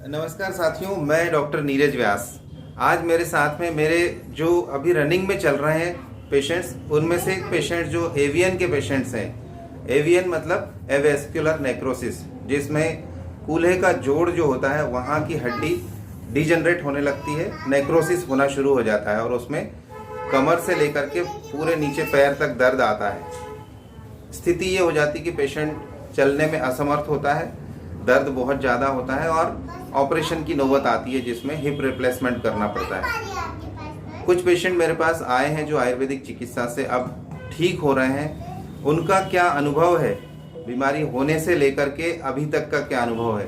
नमस्कार साथियों, मैं डॉक्टर नीरज व्यास। आज मेरे साथ में मेरे जो अभी रनिंग में चल रहे हैं पेशेंट्स, उनमें से एक पेशेंट जो एवियन के पेशेंट्स हैं। एवियन मतलब एवेस्क्युलर नेक्रोसिस, जिसमें कूल्हे का जोड़ जो होता है वहाँ की हड्डी डिजनरेट होने लगती है, नेक्रोसिस होना शुरू हो जाता है और उसमें कमर से लेकर के पूरे नीचे पैर तक दर्द आता है। स्थिति ये हो जाती कि पेशेंट चलने में असमर्थ होता है, दर्द बहुत ज़्यादा होता है और ऑपरेशन की नौबत आती है जिसमें हिप रिप्लेसमेंट करना पड़ता है। कुछ पेशेंट मेरे पास आए हैं जो आयुर्वेदिक चिकित्सा से अब ठीक हो रहे हैं। उनका क्या अनुभव है, बीमारी होने से लेकर के अभी तक का क्या अनुभव है,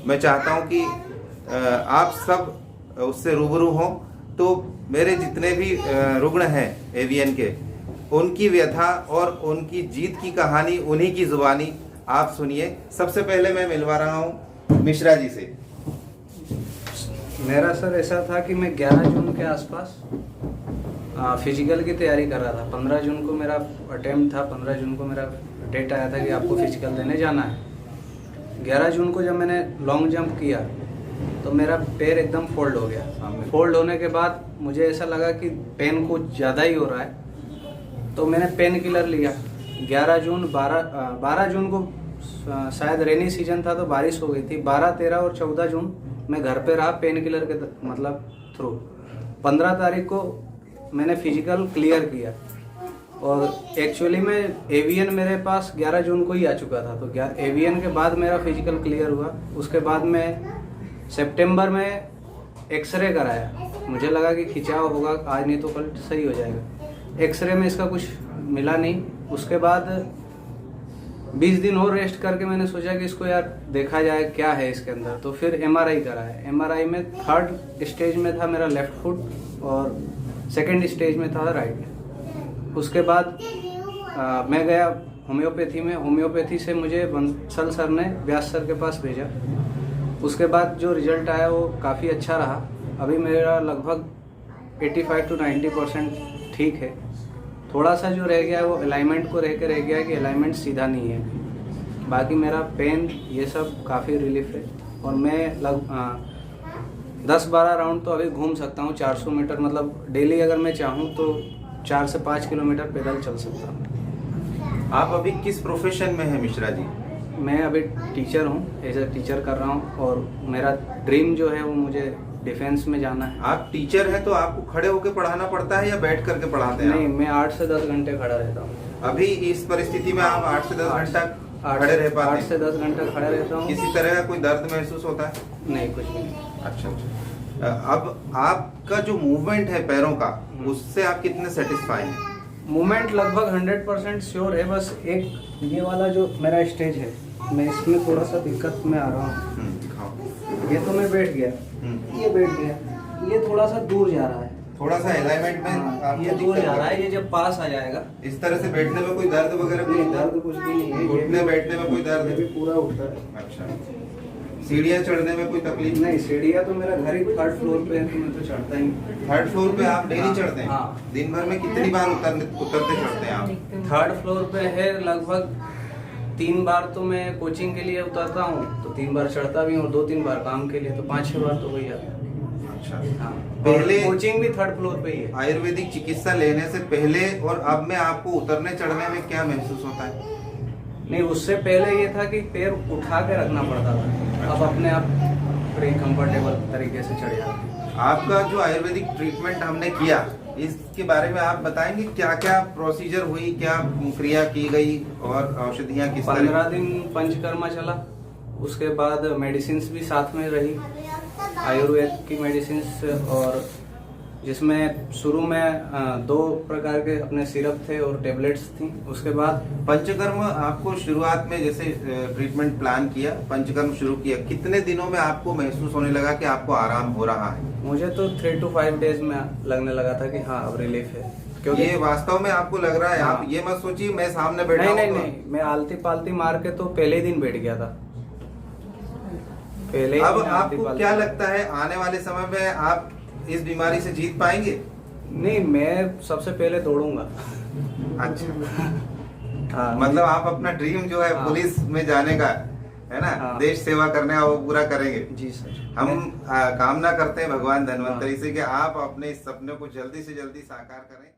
मैं चाहता हूं कि आप सब उससे रूबरू हों। तो मेरे जितने भी रुग्ण हैं एवियन के, उनकी व्यथा और उनकी जीत की कहानी उन्हीं की जुबानी आप सुनिए। सबसे पहले मैं मिलवा रहा हूँ मिश्रा जी से। मेरा सर ऐसा था कि मैं 11 जून के आसपास फिजिकल की तैयारी कर रहा था। 15 जून को मेरा अटेम्प्ट था, 15 जून को मेरा डेट आया था कि आपको फिजिकल देने जाना है। 11 जून को जब मैंने लॉन्ग जंप किया तो मेरा पैर एकदम फोल्ड हो गया। फोल्ड होने के बाद मुझे ऐसा लगा कि पेन कुछ ज़्यादा ही हो रहा है, तो मैंने पेन किलर लिया। 11 जून 12 जून को शायद रेनी सीजन था तो बारिश हो गई थी। 12, 13 और 14 जून मैं घर पे रहा पेन किलर के मतलब थ्रू। 15 तारीख को मैंने फिजिकल क्लियर किया और एक्चुअली में एवियन मेरे पास 11 जून को ही आ चुका था। तो एवियन के बाद मेरा फिजिकल क्लियर हुआ। उसके बाद मैं सितंबर में एक्सरे कराया। मुझे लगा कि खिंचाव होगा आज, नहीं तो कल सही हो जाएगा। एक्सरे में इसका कुछ मिला नहीं। उसके बाद 20 दिन और रेस्ट करके मैंने सोचा कि इसको यार देखा जाए क्या है इसके अंदर। तो फिर एमआरआई कराया। एमआरआई में 3rd स्टेज में था मेरा लेफ्ट फुट और 2nd स्टेज में था राइट। उसके बाद मैं गया होम्योपैथी में। होम्योपैथी से मुझे बंसल सर ने व्यास सर के पास भेजा। उसके बाद जो रिजल्ट आया वो काफ़ी अच्छा रहा। अभी मेरा लगभग 85 to 90% ठीक है। थोड़ा सा जो रह गया है वो अलाइनमेंट को रह गया है कि अलाइनमेंट सीधा नहीं है। बाकी मेरा पेन ये सब काफ़ी रिलीफ है और मैं 10-12 राउंड तो अभी घूम सकता हूँ। 400 मीटर मतलब डेली अगर मैं चाहूँ तो 4 से 5 किलोमीटर पैदल चल सकता हूँ। आप अभी किस प्रोफेशन में हैं मिश्रा जी? मैं अभी टीचर हूँ, एज ए टीचर कर रहा हूँ और मेरा ड्रीम जो है वो मुझे डिफेंस में जाना है। आप टीचर हैं तो आपको खड़े होकर पढ़ाना पड़ता है या बैठ करके पढ़ाते हैं? नहीं, मैं 8 से 10 घंटे खड़ा रहता हूँ। अभी इस परिस्थिति में आप 8 से 10 घंटा खड़े रह पाते हैं? 8 से 10 घंटा खड़ा रहता हूँ। किसी तरह का कोई दर्द महसूस होता है? नहीं, कुछ भी नहीं। अच्छा। अब आपका जो मूवमेंट है पैरों का, उससे आप कितने सेटिस्फाई हैं? मूवमेंट लगभग 100% श्योर है। बस एक ये वाला जो मेरा स्टेज है, मैं इसमें थोड़ा सा दिक्कत में आ रहा हूँ। ये तो मैं बैठ गया, ये बैठ गया, ये थोड़ा सा दूर जा रहा है। थोड़ा सा अलाइनमेंट में ये दूर जा रहा है। ये जब पास आ जाएगा इस तरह से बैठने में कोई दर्द वगैरह नहीं, दर्द कुछ भी नहीं है। घुटने बैठने में कोई दर्द? ये भी पूरा उठता है। अच्छा। सीढ़ियाँ चढ़ने में कोई तकलीफ? नहीं, सीढ़ियाँ तो मेरा घर ही 3rd फ्लोर पे है तो मैं तो चढ़ता ही। 3rd फ्लोर पे आप डेली चढ़ते हैं? हाँ। दिन भर में कितनी बार उतरते चढ़ते हैं आप? 3rd फ्लोर पे है लगभग 3 बार तो मैं कोचिंग के लिए उतरता हूँ, तो 3 बार चढ़ता भी हूँ, 2-3 बार काम के लिए, तो 5-6 बार तो वही आता है। अच्छा। हाँ, पहले कोचिंग भी 3rd फ्लोर पे ही है। आयुर्वेदिक चिकित्सा लेने से पहले और अब में आपको उतरने चढ़ने में क्या महसूस होता है? नहीं, उससे पहले ये था कि पैर उठा के रखना पड़ता था। अब अपने आप बड़े कंफर्टेबल तरीके से चढ़ जाते। आपका जो आयुर्वेदिक ट्रीटमेंट हमने किया, इसके बारे में आप बताएंगे क्या क्या प्रोसीजर हुई, क्या क्रिया की गई और औषधियाँ किस तरह? 15 दिन पंचकर्मा चला। उसके बाद मेडिसिन भी साथ में रही, आयुर्वेद की मेडिसिन, और जिसमें शुरू में 2 प्रकार के अपने सिरप थे और टेबलेट्स थी। उसके बाद पंचकर्म आपको शुरुआत में जैसे ट्रीटमेंट प्लान किया, पंचकर्म शुरू किया, कितने दिनों में आपको महसूस होने लगा कि आपको आराम हो रहा है? मुझे तो 3 to 5 डेज में लगने लगा था कि हाँ अब रिलीफ है। क्योंकि ये वास्तव में आपको लग रहा है? हाँ। आप ये मत सोचिए मैं सामने बैठा हूं। नहीं, मैं आलती पालती मार के तो पहले ही दिन बैठ गया था। पहले अब आपको क्या लगता है आने वाले समय में आप इस बीमारी से जीत पाएंगे? नहीं, मैं सबसे पहले दौड़ूंगा। अच्छा। हाँ, मतलब आप अपना ड्रीम जो है पुलिस में जाने का है ना, हाँ। देश सेवा करने का वो पूरा करेंगे। जी सर। हम कामना करते हैं भगवान धन्वंतरी से कि आप अपने इस सपने को जल्दी से जल्दी साकार करें।